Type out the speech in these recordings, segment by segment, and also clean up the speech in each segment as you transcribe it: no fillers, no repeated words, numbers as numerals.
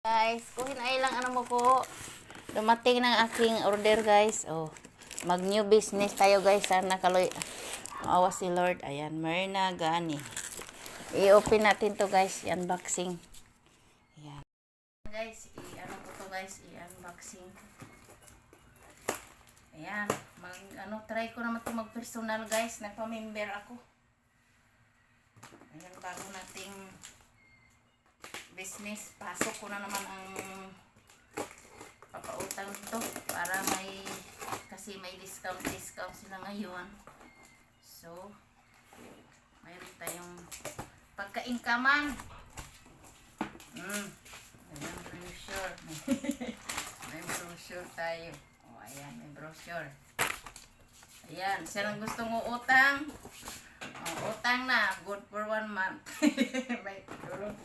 Guys, kuhin ay lang ano mo ko. Dumating ng aking order, guys. Oh, mag new business tayo, guys. Sana kaloy maawa si Lord. Ayan, Myrna Gani. I-open natin to, guys. I-unboxing. Ayan. Guys, i-ano ko to, guys. I-unboxing. Ayan, try ko naman to mag-personal, guys. Nagpa-member ako. Ayan, bago nating business, pasok ko na naman ang papautang to para kasi may discount sila ngayon. So mayroon tayong pagka-inkaman. Ayan, brochure. May brochure tayo. Ayan, may brochure. Ayan, siya lang gustong uutang. Utang na, good for 1 month. May tulong.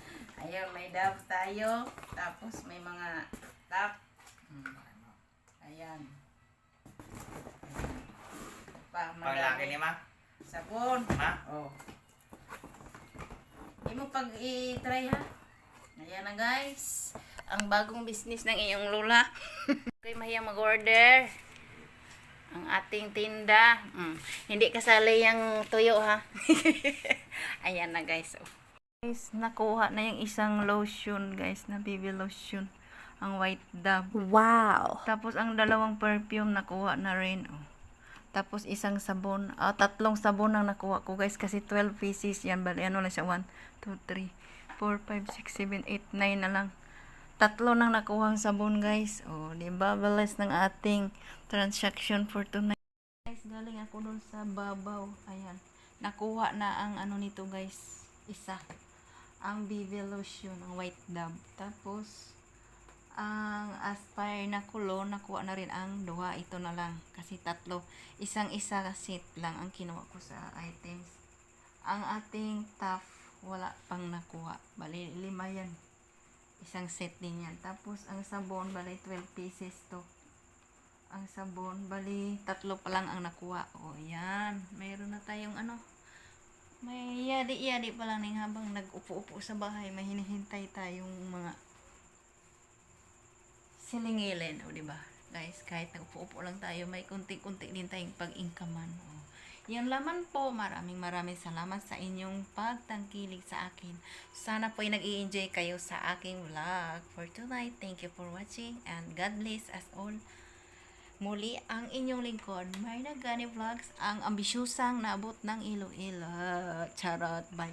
Ayan, may dab tayo. Tapos may mga tap. Ayan. Paglaki ni ma? Sabon. Ma? Oh. Hindi mo pag i-try ha. Ayan na guys. Ang bagong business ng iyong lola. Okay, mahiyang mag-order. Ang ating tinda. Hindi kasali yung tuyo ha. Ayan na guys. Oh. Guys, nakuha na yung isang lotion, guys, na baby lotion. Ang White Dove. Wow! Tapos, ang dalawang perfume nakuha na rin. Oh. Tapos, isang sabon. Tatlong sabon ang nakuha ko, guys, kasi 12 pieces yan. Bali, ano na siya? 1, 2, 3, 4, 5, 6, 7, 8, 9 na lang. Tatlo nang nakuha ang sabon, guys. Oh, diba? Balas ng ating transaction for tonight. Guys, galing ako dun sa Babaw. Ayan. Nakuha na ang ano nito, guys. Isa. Ang BB lotion, ang White Dove. Tapos, ang Aspire na kulo, nakuha na rin ang duha. Ito na lang. Kasi tatlo. Isang-isa set lang ang kinuha ko sa items. Ang ating top, wala pang nakuha. Bali, 5 yan. Isang set din yan. Tapos, ang sabon, bali, 12 pieces to. Ang sabon, bali, 3 pa lang ang nakuha. O, yan. Mayroon na tayong may yadi-yadi pa lang ning habang nag-upo-upo sa bahay, may hinihintay tayong mga silingilin, o diba? Guys, kahit nag-upo-upo lang tayo, may kunti-kunti din tayong pag-inkaman. Yan laman po. Maraming salamat sa inyong pagtangkilig sa akin. Sana po ay nag-i-enjoy kayo sa aking vlog for tonight. Thank you for watching and God bless us all. Muli ang inyong lingkod, Myrna Gani Vlogs, ang ambisyusang naabot ng Iloilo. Charot. Bye.